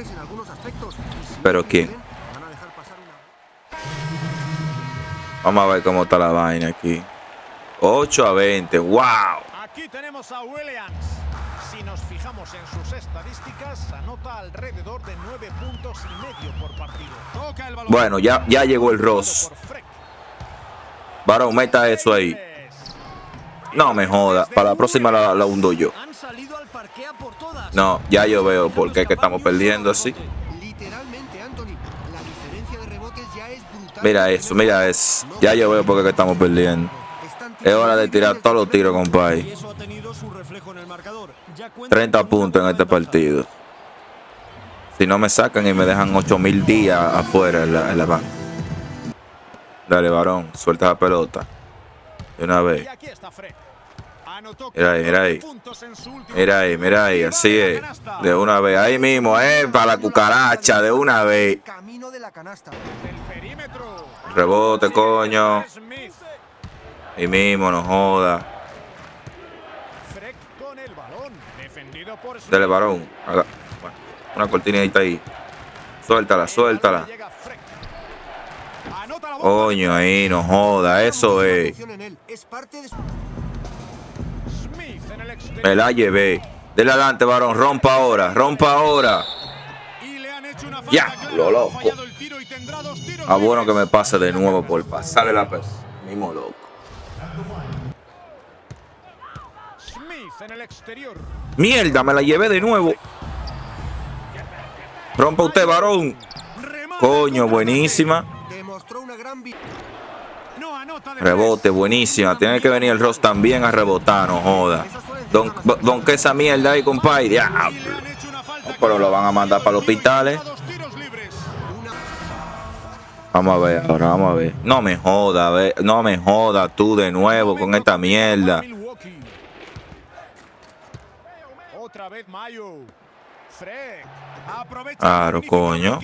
mejores en algunos aspectos. ¿Pero quién? Van a dejar pasar una... Vamos a ver cómo está la vaina aquí. 8-20. ¡Wow! Aquí tenemos a Williams. Si nos fijamos en sus estadísticas, anota alrededor de 9,5 puntos por partido. Toca el balón. Bueno, ya llegó el Ross. Varón, meta eso ahí. No me joda. Para la próxima la hundo yo. No, ya yo veo por qué es que estamos perdiendo así. Literalmente, Anthony, la diferencia de rebotes ya es brutal. Mira eso, mira eso. Ya yo veo por qué es que estamos perdiendo. Es hora de tirar todos los tiros, compadre. 30 puntos en este partido. Si no me sacan y me dejan 8,000 días afuera en la banca. Dale, varón, suelta la pelota. De una vez. Mira ahí, mira ahí. Mira ahí, mira ahí, así es. De una vez, ahí mismo, para la cucaracha, de una vez. Rebote, coño. Ahí mismo, no joda. Dale, varón. Bueno, una cortinita ahí. Suéltala, suéltala. Coño, ahí, no joda. Eso es. Me la llevé. Dele adelante, varón. Rompa ahora, rompa ahora. Ya, lo loco. Ah, bueno que me pase de nuevo por pasarle la persona. Mismo loco. Mierda, me la llevé de nuevo. Rompa usted, varón. Coño, buenísima. Rebote, buenísima. Tiene que venir el Ross también a rebotar, no joda. Don que esa mierda ahí, compadre. Diablo. Pero lo van a mandar para los hospitales. Vamos a ver ahora, vamos a ver. No me joda, no me joda tú de nuevo con esta mierda. Otra vez Mayo. Claro, coño.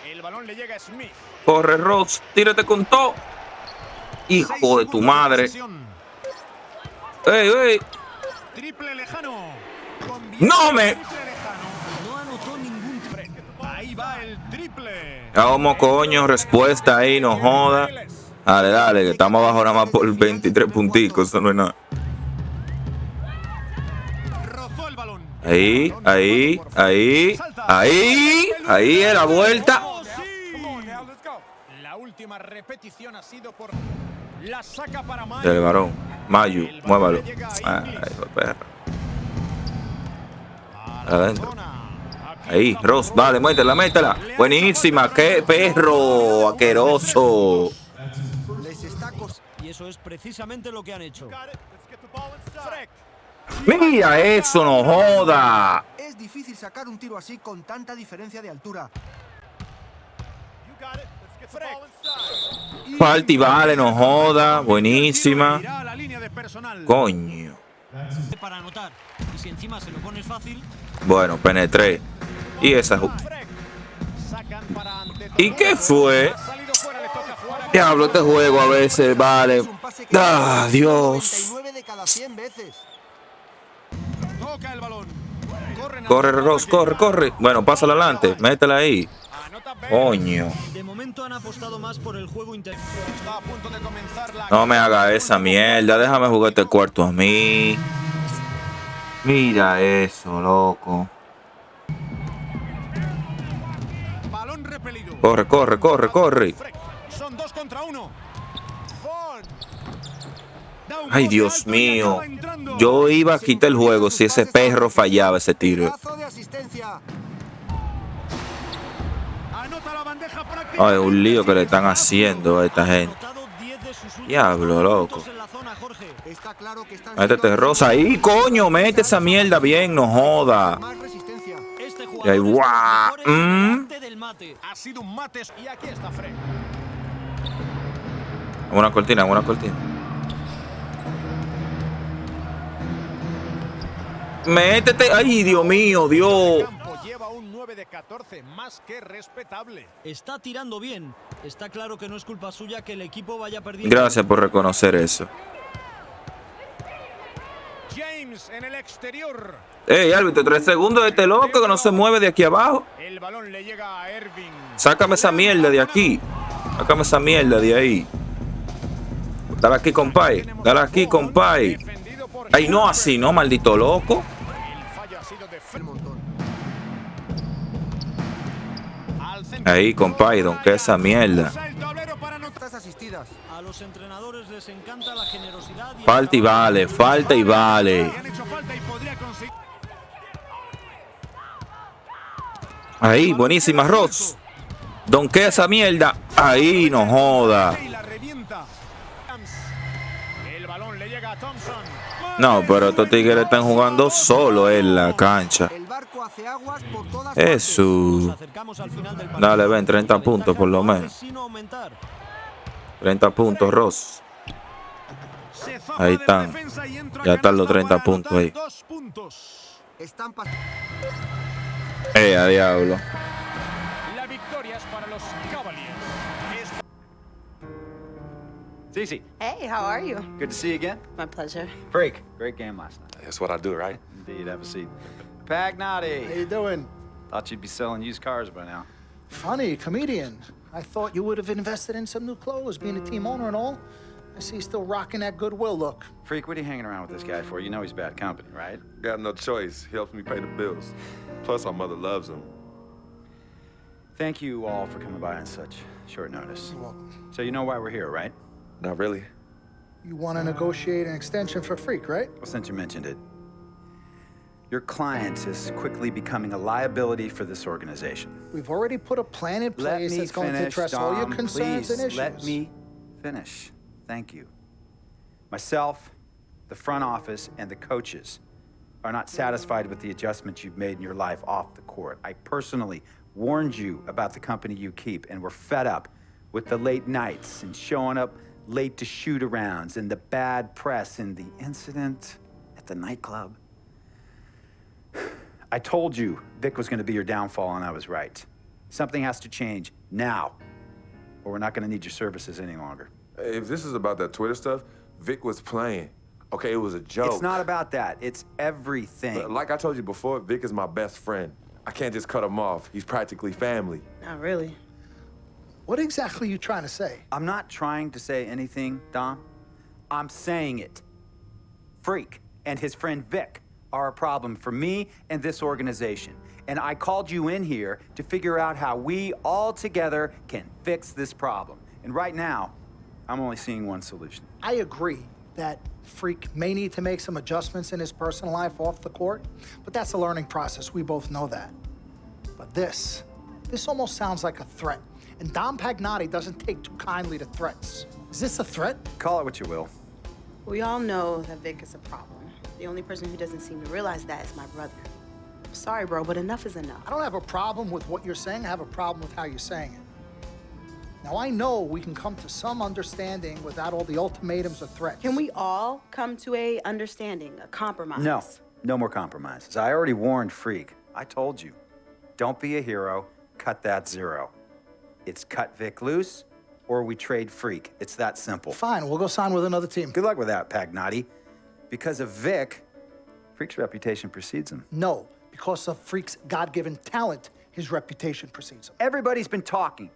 El balón le llega a Smith. Corre, Ross, tírate con todo. Hijo de tu madre. ¡Ey, ey! Triple lejano. ¡No me! Ahí va el triple. Vamos, coño, respuesta ahí, no joda. Dale, dale, que estamos abajo nada más por 23 punticos, eso no es nada. Ahí, ahí, ahí, ahí, ahí es la vuelta. La última repetición ha sido por la saca para Mayo. Dale, varón. Mayo, muévalo. Ay, perra. Adentro. Ahí, Ross, vale, métela, métela. Buenísima, qué perro, asqueroso. Y eso es precisamente lo que han hecho. Mira eso, no joda. Es difícil sacar un tiro así con tanta diferencia de altura. Falta y vale, no joda. Buenísima. Coño. Para anotar. Y si encima se lo pones fácil. Bueno, penetré. Y esa. ¿Y qué fue? Diablo, este juego a veces vale. ¡Ah, Dios! Corre, Ross, corre, corre. Bueno, pásala adelante, métela ahí. Coño. De momento han apostado más por el juego interior. No me haga esa mierda. Déjame jugar este cuarto a mí. Mira eso, loco. Corre, corre, corre, corre. Son 2 contra 1. Ay, Dios mío. Yo iba a quitar el juego si ese perro fallaba ese tiro. Ay, un lío que le están haciendo a esta gente. Diablo, loco. Métete, Rosa, ahí, coño. Mete esa mierda bien, no joda. Y ahí, guau. Ha sido un mate y aquí está Fred. Una cortina, una cortina. Métete. Ay, Dios mío, Dios. Lleva un 9 de 14, más que respetable. Está tirando bien. Está claro que no es culpa suya que el equipo vaya perdiendo. Gracias por reconocer eso. James en el exterior. Ey, árbitro, 3 segundos de este loco que no se mueve de aquí abajo. El balón le llega a Irving. Sácame esa mierda de aquí. Sácame esa mierda de ahí. Dale aquí, compay. Dale aquí, compay. Ay, no así, no, maldito loco. El fallo ha sido de Ahí, compay, don, que esa mierda. Estas asistidas. A los entrenadores les encanta la generosidad y Falta y vale, falta y vale. Ahí, buenísima, Ross. Don, que esa mierda. Ahí, no joda. El balón le llega a Thompson. No, pero estos tigres están jugando solo en la cancha. El barco hace aguas por todas Eso. nos acercamos al final del partido. Dale, ven, 30 puntos por lo menos. Sin aumentar. 30 puntos, Ross. Ahí están. Ya están los 30 puntos ahí. Están A diablo. La victoria es para los Cavaliers. Cece, Hey, how are you? good to see you again. My pleasure. Freak, great game last night. That's what I do, right? Indeed, have a seat. Pagnotti, How you doing? thought you'd be selling used cars by now. Funny, comedian. I thought you would have invested in some new clothes, being a team owner and all. I see you still rocking that Goodwill look. Freak, what are you hanging around with this guy for? You know he's bad company, right? Got no choice. He helps me pay the bills. Plus, our mother loves him. Thank you all for coming by on such short notice. You're welcome. So you know why we're here, right? Not really. You want to negotiate an extension for Freak, right? Well, since you mentioned it, your client is quickly becoming a liability for this organization. We've already put a plan in Let place me that's going to finish, address all your Dom, concerns please. and issues. Let me finish. Thank you. Myself, the front office, and the coaches are not satisfied with the adjustments you've made in your life off the court. I personally warned you about the company you keep, and we're fed up with the late nights and showing up late to shoot-arounds and the bad press and the incident at the nightclub. I told you Vic was going to be your downfall, and I was right. Something has to change now, or we're not going to need your services any longer. If this is about that Twitter stuff, Vic was playing. Okay, it was a joke. It's not about that. It's everything. But like I told you before, Vic is my best friend. I can't just cut him off. He's practically family. Not really. What exactly are you trying to say? I'm not trying to say anything, Dom. I'm saying it. Freak and his friend Vic are a problem for me and this organization. And I called you in here to figure out how we all together can fix this problem. And right now, I'm only seeing one solution. I agree that Freak may need to make some adjustments in his personal life off the court, but that's a learning process. We both know that. But this almost sounds like a threat. And Dom Pagnotti doesn't take too kindly to threats. Is this a threat? Call it what you will. We all know that Vic is a problem. The only person who doesn't seem to realize that is my brother. I'm sorry, bro, but enough is enough. I don't have a problem with what you're saying. I have a problem with how you're saying it. Now, I know we can come to some understanding without all the ultimatums or threats. Can we all come to a understanding, a compromise? No, no more compromises. I already warned Freak. I told you. Don't be a hero. Cut that zero. It's cut Vic loose, or we trade Freak. It's that simple. Fine, we'll go sign with another team. Good luck with that, Pagnotti. Because of Vic, Freak's reputation precedes him. No, because of Freak's God-given talent, his reputation precedes him. Everybody's been talking.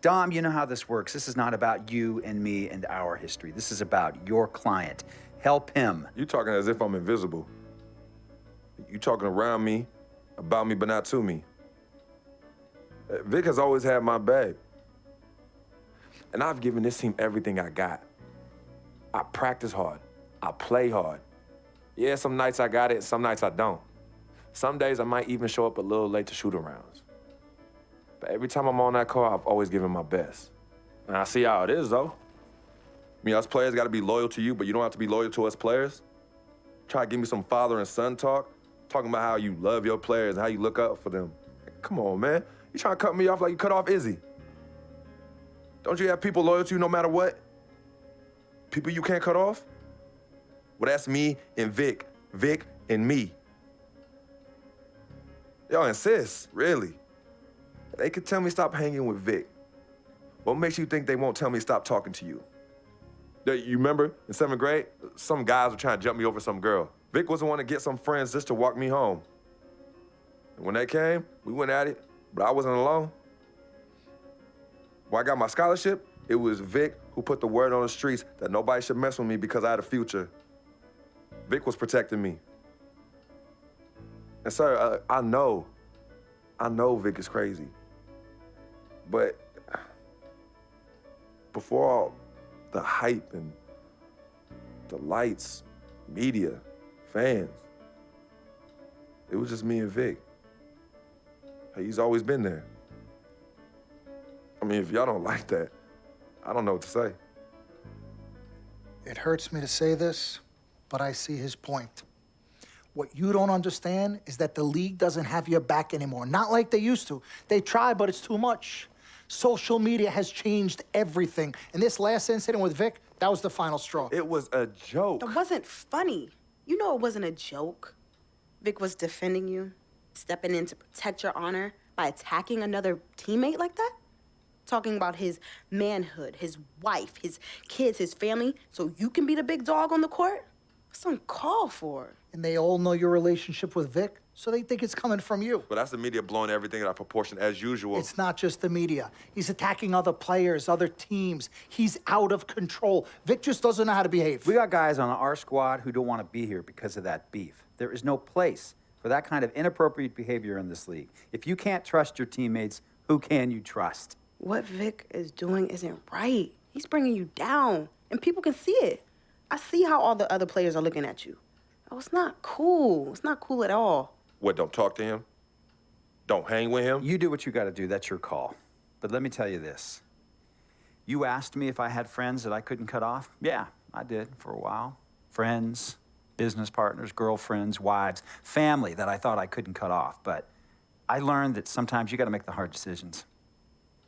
Dom, you know how this works. This is not about you and me and our history. This is about your client. Help him. You talking as if I'm invisible. You talking around me, about me, but not to me. Vic has always had my back. And I've given this team everything I got. I practice hard. I play hard. Yeah, some nights I got it, some nights I don't. Some days I might even show up a little late to shoot-arounds. But every time I'm on that court, I've always given my best. And I see how it is, though. I mean, us players got to be loyal to you, but you don't have to be loyal to us players. Try to give me some father and son talk, talking about how you love your players and how you look up for them. Come on, man. You trying to cut me off like you cut off Izzy. Don't you have people loyal to you no matter what? People you can't cut off? Well, that's me and Vic. Vic and me. Y'all insist, really. They could tell me stop hanging with Vic. What makes you think they won't tell me stop talking to you? You remember in 7th grade, some guys were trying to jump me over some girl. Vic was the one to get some friends just to walk me home. And when they came, we went at it, but I wasn't alone. When I got my scholarship, it was Vic who put the word on the streets that nobody should mess with me because I had a future. Vic was protecting me. And sir, I know Vic is crazy. But before all the hype and the lights, media, fans, it was just me and Vic. He's always been there. I mean, if y'all don't like that, I don't know what to say. It hurts me to say this, but I see his point. What you don't understand is that the league doesn't have your back anymore. Not like they used to. They try, but it's too much. Social media has changed everything. And this last incident with Vic, that was the final straw. It was a joke. It wasn't funny. You know it wasn't a joke. Vic was defending you, stepping in to protect your honor by attacking another teammate like that? Talking about his manhood, his wife, his kids, his family, so you can be the big dog on the court? That's uncalled for. And they all know your relationship with Vic, so they think it's coming from you. But that's the media blowing everything out of proportion as usual. It's not just the media. He's attacking other players, other teams. He's out of control. Vic just doesn't know how to behave. We got guys on our squad who don't want to be here because of that beef. There is no place for that kind of inappropriate behavior in this league. If you can't trust your teammates, who can you trust? What Vic is doing isn't right. He's bringing you down, and people can see it. I see how all the other players are looking at you. Oh, it's not cool. It's not cool at all. What, don't talk to him? Don't hang with him? You do what you got to do. That's your call. But let me tell you this. You asked me if I had friends that I couldn't cut off? Yeah, I did for a while. Friends, business partners, girlfriends, wives, family that I thought I couldn't cut off. But I learned that sometimes you got to make the hard decisions.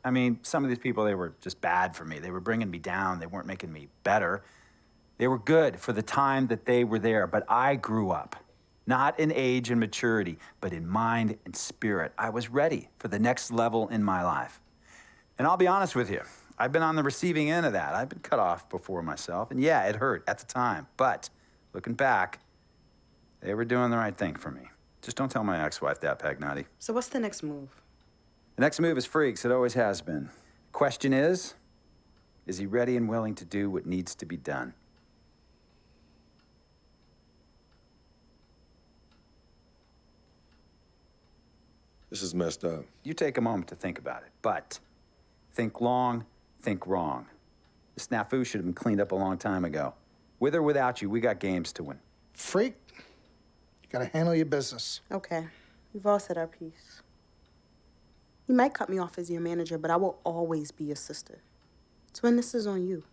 I mean, some of these people, they were just bad for me. They were bringing me down. They weren't making me better. They were good for the time that they were there, but I grew up. Not in age and maturity, but in mind and spirit. I was ready for the next level in my life. And I'll be honest with you, I've been on the receiving end of that. I've been cut off before myself, and yeah, it hurt at the time. But looking back, they were doing the right thing for me. Just don't tell my ex-wife that, Pagnati. So what's the next move? The next move is freaks. It always has been. Question is he ready and willing to do what needs to be done? This is messed up. You take a moment to think about it, but think long, think wrong. The snafu should have been cleaned up a long time ago. With or without you, we got games to win. Freak, you gotta handle your business. Okay, we've all said our piece. You might cut me off as your manager, but I will always be your sister. Twin, this is on you.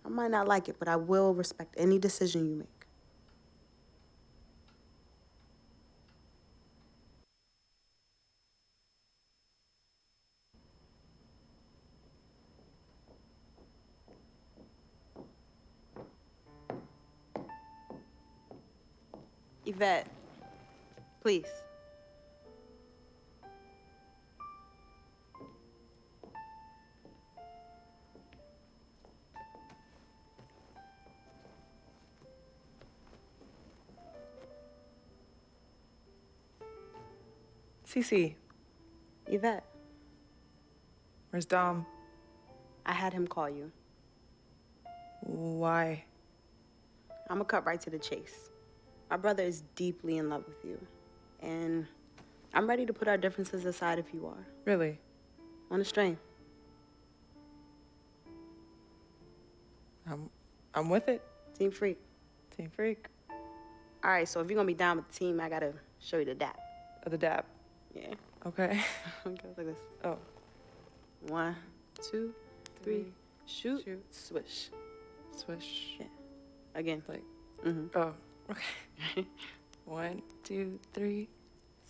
I might not like it, but I will respect any decision you make. Yvette, please. Cece. Yvette, Where's Dom? I had him call you. Why? I'm gonna cut right to the chase. My brother is deeply in love with you, and I'm ready to put our differences aside if you are. Really? On a string. I'm with it. Team Freak. Team Freak. All right, so if you're gonna be down with the team, I gotta show you the dap. The dap. Yeah. Okay. Okay, like this. Oh. 1, 2, 3, shoot, Shoot. swish. Swish. Yeah. Again. Like. Mm-hmm. Oh. Okay. 1, 2, 3.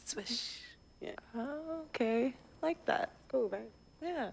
Swish. Yeah. Oh, okay. Like that. Cool, right? Yeah.